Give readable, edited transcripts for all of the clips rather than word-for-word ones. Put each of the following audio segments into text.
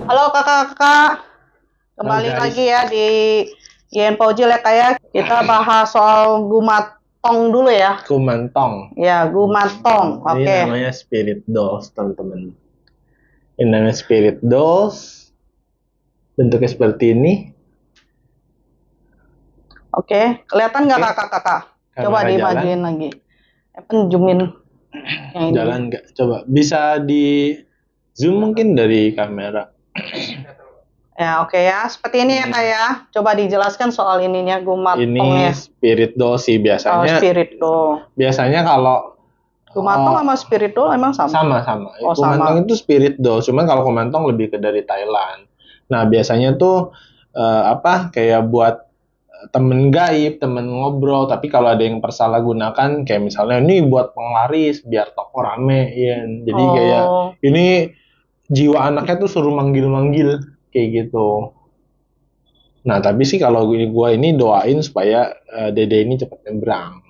Halo kakak-kakak, kembali Halo lagi guys, ya di Yen Pojil ya kayak kita bahas soal Gumatong dulu ya. Kumantong. Ya, Gumatong. Ini Oke. namanya Spirit Dolls, teman-teman. Ini namanya Spirit Dolls. Bentuknya seperti ini. Oke, kelihatan nggak Oke, kakak-kakak? Coba kamera jalan. dibagiin lagi. Zoomin yang ini. Jalan nggak? Coba. Bisa di zoom mungkin dari kamera. Ya, oke ya. Seperti ini ya kak ya. Coba dijelaskan soal ininya Ini Gumatongnya. Spirit Dolls sih Oh, biasanya. Spirit Doll. Biasanya kalau Gumatong sama Spirit Doll emang sama? sama-sama. Oh, Kumantong sama. itu Spirit Dolls, cuman kalau Kumantong lebih ke dari Thailand. Nah, biasanya tuh kayak buat temen gaib, temen ngobrol, tapi kalau ada yang persalah gunakan kayak misalnya ini buat penglaris biar toko rame ya. Jadi kayak Oh, ini jiwa anaknya tuh suruh manggil-manggil kayak gitu. Nah, tapi sih kalau gua ini doain supaya Dede ini cepat nyebrang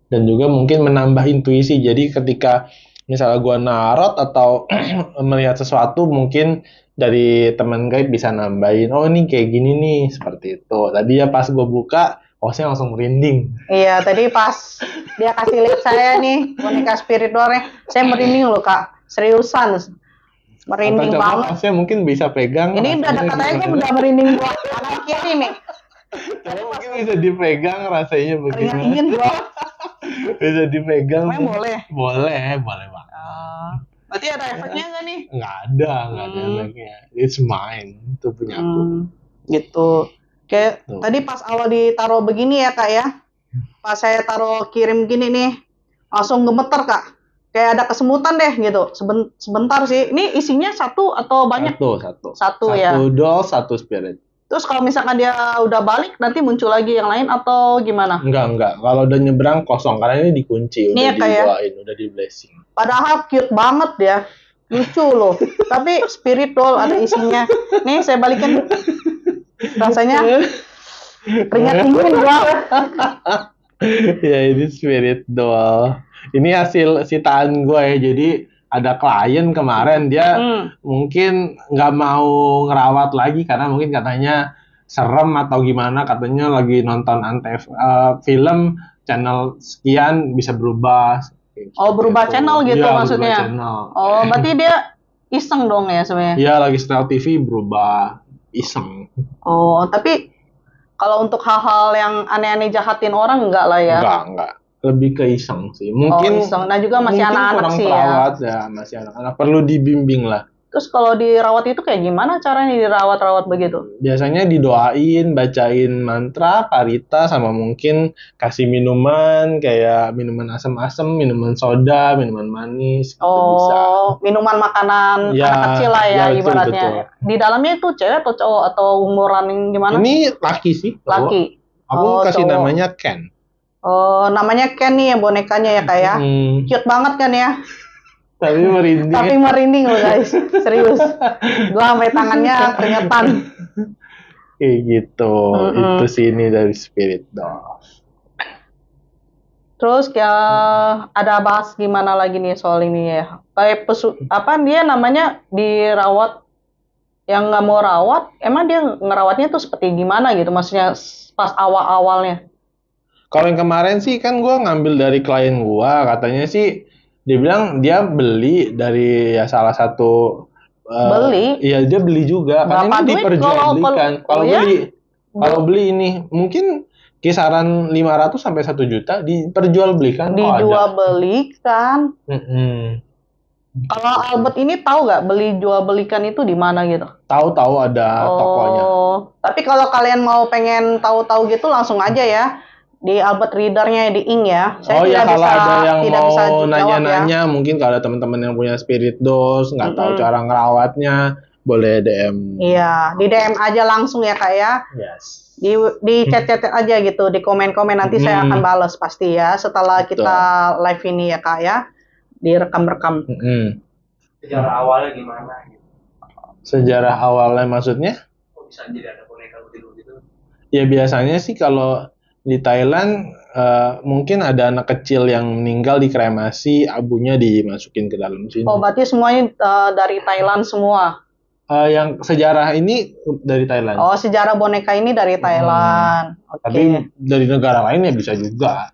dan juga mungkin menambah intuisi. Jadi ketika misalnya gua narot atau melihat sesuatu mungkin dari teman gaib bisa nambahin, oh ini kayak gini nih, seperti itu. Tadi ya pas gue buka, saya langsung merinding. iya, tadi pas dia kasih lihat saya nih boneka spirit doornya, saya merinding loh kak, seriusan, merinding Atau coba banget. Osnya mungkin bisa pegang. Ini udah dekat aja gimana? udah merinding gua kanan kiri nih. Coba mungkin bisa dipegang rasanya bagaimana? Ingin gua. Bisa dipegang. Emang boleh? Boleh banget. Berarti ada efeknya nggak nih? Nggak ada efeknya. It's mine, itu punya aku. Gitu. Kayak Tuh. tadi pas awal ditaruh begini ya kak ya, pas saya taruh kirim gini nih, langsung gemeter kak. Kayak ada kesemutan deh gitu. Sebentar sih. Ini isinya satu atau banyak? Satu Ya. Satu doll, satu spirit. Terus kalau misalkan dia udah balik, nanti muncul lagi yang lain atau gimana? Enggak. Kalau udah nyebrang kosong karena ini dikunci, Ini udah ya, kayak didoain, udah di blessing. padahal cute banget ya. Lucu loh. Tapi spirit doll ada isinya. Nih saya balikin. Rasanya keringat dingin gua. Ya ini spirit doll. Ini hasil sitaan gue ya. Jadi ada klien kemarin dia mungkin nggak mau ngerawat lagi karena mungkin katanya serem atau gimana, katanya lagi nonton antv film channel sekian bisa berubah. Oh, berubah channel gitu Iya, maksudnya. berubah channel. Oh, berarti dia iseng dong ya sebenarnya. Iya, lagi setel TV berubah iseng. Oh, tapi kalau untuk hal-hal yang aneh-aneh jahatin orang enggak lah ya. Enggak. Lebih ke iseng sih. Mungkin iseng. Nah, juga masih mungkin anak-anak kurang sih terawat ya, masih anak-anak. Perlu dibimbing lah. Terus kalau dirawat itu kayak gimana caranya dirawat-rawat begitu? Biasanya didoain, bacain mantra, parita, sama mungkin kasih minuman kayak minuman asam-asam, minuman soda, minuman manis, gitu bisa. Minuman makanan Ya, anak kecil lah ya, betul, ibaratnya. betul. Di dalamnya itu cewek atau cowok atau umuran yang gimana? Ini laki sih. Cowok. Laki. Aku kasih cowok. namanya Ken. Oh, namanya Ken nih ya bonekanya ya kayak. Cute banget kan ya? Tapi merinding. Tapi merinding loh guys, serius. Gua sampai tangannya keringetan. Kayak gitu. Itu sih ini dari Spirit Doll. Terus kayak ada bahas gimana lagi nih soal ini ya? Kayak apa dia namanya dirawat yang nggak mau rawat, emang dia ngerawatnya tuh seperti gimana gitu? Maksudnya pas awal-awalnya. Kalau yang kemarin sih kan gue ngambil dari klien gue, katanya sih dia bilang dia beli dari ya salah satu beli? Iya dia beli juga. Karena ini diperjualbelikan. Kalau beli ini mungkin kisaran 500 sampai 1 juta diperjualbelikan. Dijual belikan. Kalau Albert ini tahu nggak beli jual belikan itu di mana gitu? Tahu ada tokonya. Tapi kalau kalian mau pengen tahu-tahu gitu langsung aja ya di Albert Reader-nya di Ing ya. Saya kalau ada yang mau nanya-nanya, mungkin kalau ada teman-teman yang punya spirit dolls nggak tahu cara ngerawatnya, boleh DM. Iya, di DM aja langsung ya kak ya. Yes. Di chat-chat aja gitu, di komen-komen nanti saya akan balas pasti ya setelah kita live ini ya kak ya, direkam-rekam. Sejarah awalnya gimana gitu? Sejarah awalnya maksudnya? Kok bisa jadi ada boneka gitu? Ya biasanya sih kalau di Thailand mungkin ada anak kecil yang meninggal dikremasi, abunya dimasukin ke dalam sini. Oh berarti semuanya dari Thailand semua? Yang sejarah ini dari Thailand. Oh, sejarah boneka ini dari Thailand. Oke. Tapi dari negara lain ya bisa juga.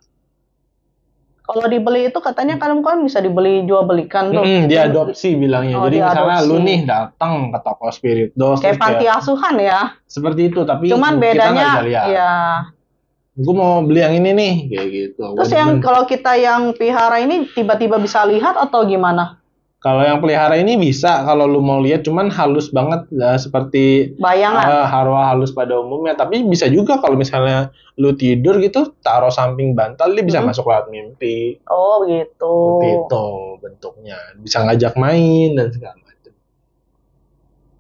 Kalau dibeli itu katanya kan bisa dibeli jual belikan tuh. Dia adopsi bilangnya. Oh, Jadi misalnya diadopsi. lu nih datang ke toko Spirit Dolls Kayak panti asuhan ya. seperti itu, tapi Cuman kita nggak bedanya bisa lihat. ya. Gue mau beli yang ini nih, kayak gitu. Terus yang kalau kita yang pelihara ini tiba-tiba bisa lihat atau gimana? Kalau yang pelihara ini bisa, kalau lu mau lihat, cuman halus banget, seperti Bayangan. arwah halus pada umumnya. Tapi bisa juga kalau misalnya lu tidur gitu, taruh samping bantal, dia bisa masuk lewat mimpi. Oh gitu. Seperti itu bentuknya. Bisa ngajak main dan segala macam.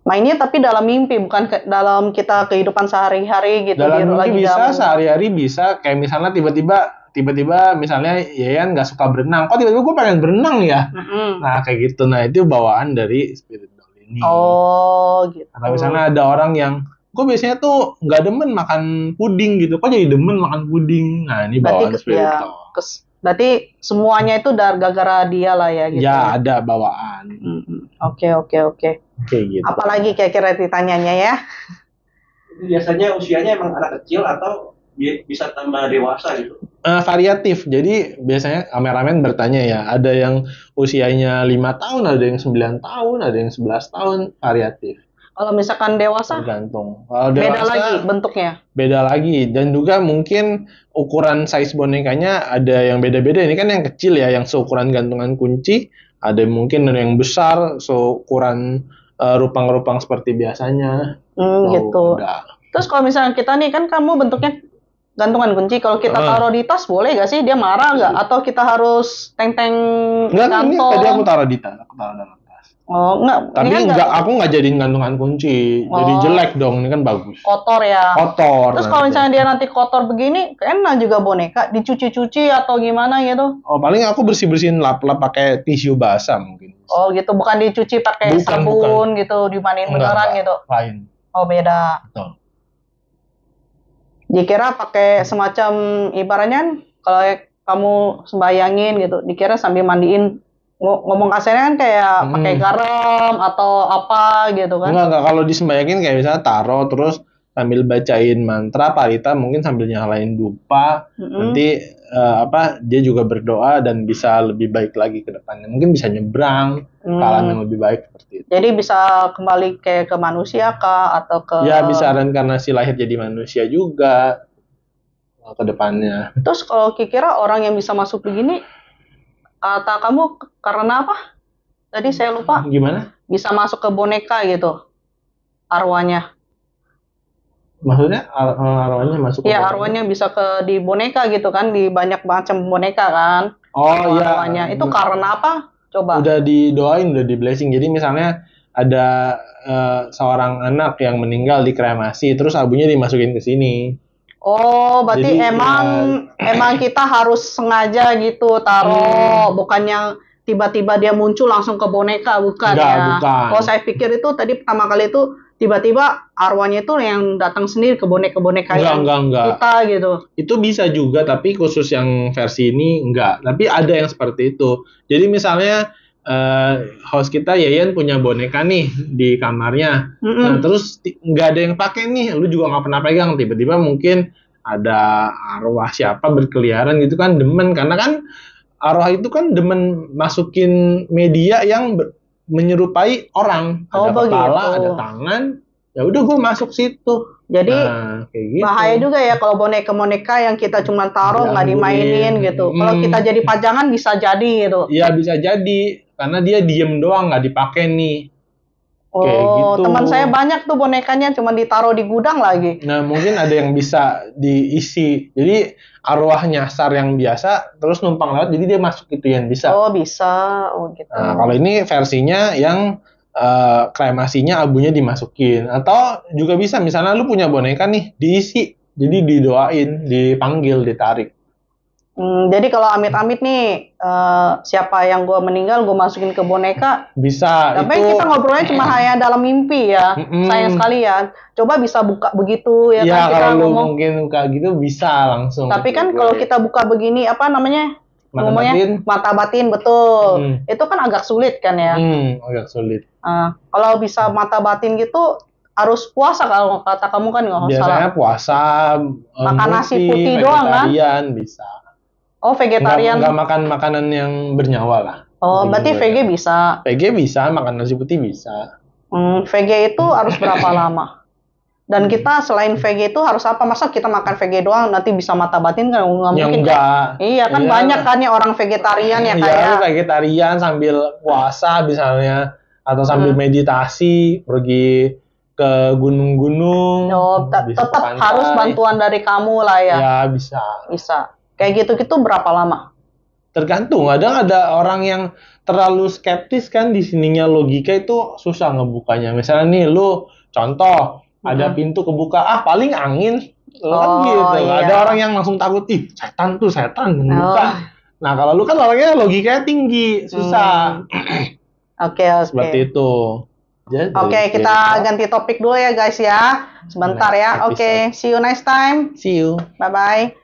Mainnya tapi dalam mimpi, bukan dalam kita kehidupan sehari-hari gitu. Dalam mimpi bisa, dalam... sehari-hari bisa. Kayak misalnya tiba-tiba misalnya Yayan nggak suka berenang. Kok tiba-tiba gue pengen berenang ya? Nah kayak gitu. Nah itu bawaan dari Spirit Doll ini. Oh gitu. Atau misalnya ada orang yang gue biasanya tuh nggak demen makan puding gitu. Kok jadi demen makan puding? Nah ini bawaan Spirit Doll. Berarti semuanya itu gara-gara dia lah ya gitu. Ya ada bawaan. Oke. Kayak gitu. Apalagi kira-kira ditanyanya ya? Biasanya usianya emang anak kecil atau bisa tambah dewasa gitu? Variatif. Jadi biasanya kameramen bertanya ya, ada yang usianya 5 tahun, ada yang 9 tahun, ada yang 11 tahun, variatif. Kalau misalkan dewasa? Tergantung. Kalau beda dewasa, lagi bentuknya? Beda lagi. Dan juga mungkin ukuran size bonekanya ada yang beda-beda. Ini kan yang kecil ya, yang seukuran gantungan kunci. Ada mungkin yang besar, seukuran rupang-rupang seperti biasanya. Gitu. Terus kalau misalnya kita nih, kan kamu bentuknya gantungan kunci. Kalau kita taruh di tas boleh gak sih? Dia marah gak? Atau kita harus teng-teng Enggak, ini tadi aku taruh di tas. Aku taruh dalam tas. Oh, enggak. Tapi aku nggak jadiin gantungan kunci. Jadi jelek dong. Ini kan bagus. Kotor ya? Kotor. Terus kalau misalnya dia nanti kotor begini, kena juga boneka. Dicuci-cuci atau gimana gitu? Oh, paling aku bersih-bersihin lap-lap pakai tisu basah mungkin. Oh gitu, bukan dicuci pakai sabun gitu, dimandiin beneran gitu? Lain. Oh beda. Betul. Dikira pakai semacam ibaratnya kalau kamu sembayangin gitu, dikira sambil mandiin. Ngomong kasarnya kan kayak pakai garam atau apa gitu kan? Enggak, kalau disembayangin kayak misalnya taruh terus sambil bacain mantra parita, mungkin sambil nyalain dupa, nanti dia juga berdoa dan bisa lebih baik lagi ke depannya. Mungkin bisa nyebrang ke alam yang lebih baik seperti itu. Jadi bisa kembali kayak ke manusia kah atau ke? Ya bisa reinkarnasi lahir jadi manusia juga ke depannya. Terus kalau kira orang yang bisa masuk begini, kata kamu karena apa? Tadi saya lupa. Gimana? Bisa masuk ke boneka gitu, arwahnya. Maksudnya arwahnya masuk? Iya, arwahnya bisa di boneka gitu kan, di banyak macam boneka kan. Oh iya. Arwahnya itu karena apa? Coba. Udah didoain, udah di blessing. Jadi misalnya ada seorang anak yang meninggal dikremasi, terus abunya dimasukin ke sini. Oh, berarti jadi, emang kita harus sengaja gitu taruh, bukan yang tiba-tiba dia muncul langsung ke boneka, bukan ya? Bukan. Kalau saya pikir itu tadi pertama kali itu tiba-tiba arwahnya itu yang datang sendiri ke boneka yang kita gitu. Itu bisa juga, tapi khusus yang versi ini enggak. Tapi ada yang seperti itu. Jadi misalnya host kita Yayan punya boneka nih di kamarnya, nah terus nggak ada yang pakai nih, lu juga nggak pernah pegang, tiba-tiba mungkin ada arwah siapa berkeliaran gitu kan, demen, karena kan arwah itu kan demen masukin media yang menyerupai orang, ada kepala, ada tangan, ya udah gue masuk situ. Jadi kayak gitu. Bahaya juga ya kalau boneka-boneka yang kita cuma taruh nggak dimainin gitu. Kalau kita jadi pajangan bisa jadi gitu. Iya bisa jadi. Karena dia diem doang, nggak dipakai nih. Kayak gitu. Teman saya banyak tuh bonekanya cuma ditaruh di gudang lagi. Nah mungkin ada yang bisa diisi. Jadi arwah nyasar yang biasa terus numpang lewat, jadi dia masuk itu yang bisa. Oh bisa, gitu. Nah kalau ini versinya yang kremasinya abunya dimasukin. Atau juga bisa misalnya lu punya boneka nih diisi, jadi didoain, dipanggil, ditarik. Jadi kalau amit-amit nih siapa yang gue meninggal gue masukin ke boneka bisa. Tapi kita ngobrolnya cuma hanya dalam mimpi ya. Sayang sekali ya. Coba bisa buka begitu ya kan kita kalau ngomong. Mungkin buka gitu bisa langsung. Tapi kan kalau kita buka begini apa namanya Mata ngomongnya batin? mata batin, betul. Hmm. Itu kan agak sulit kan ya. Agak sulit. Kalau bisa mata batin gitu harus puasa kalau kata kamu kan nggak salah. Biasanya puasa, makan nasi putih doang kan? vegetarian bisa. Oh, vegetarian. Nggak makan makanan yang bernyawa lah. Oh, berarti VG bisa. VG bisa, makan nasi putih bisa. VG itu harus berapa lama? Dan kita selain VG itu harus apa? Masa kita makan VG doang nanti bisa mata batin kan? Nggak mungkin. Enggak. Iya kan banyak kan ya orang vegetarian ya kayak. Iya, vegetarian sambil puasa misalnya atau sambil meditasi, pergi ke gunung-gunung. Tetap harus bantuan dari kamu lah ya. Ya, bisa. Bisa. Kayak gitu-gitu berapa lama? Tergantung, ada orang yang terlalu skeptis kan di sininya logika itu susah ngebukanya. Misalnya nih lu contoh ada pintu kebuka, paling angin. Kan gitu. Iya. Ada orang yang langsung takut, setan ngebuka. Nah, kalau lu kan orangnya logikanya tinggi, susah. Oke. Seperti itu. Oke, kita ganti topik dulu ya guys ya. Sebentar ya. Oke, see you next time. See you. Bye-bye.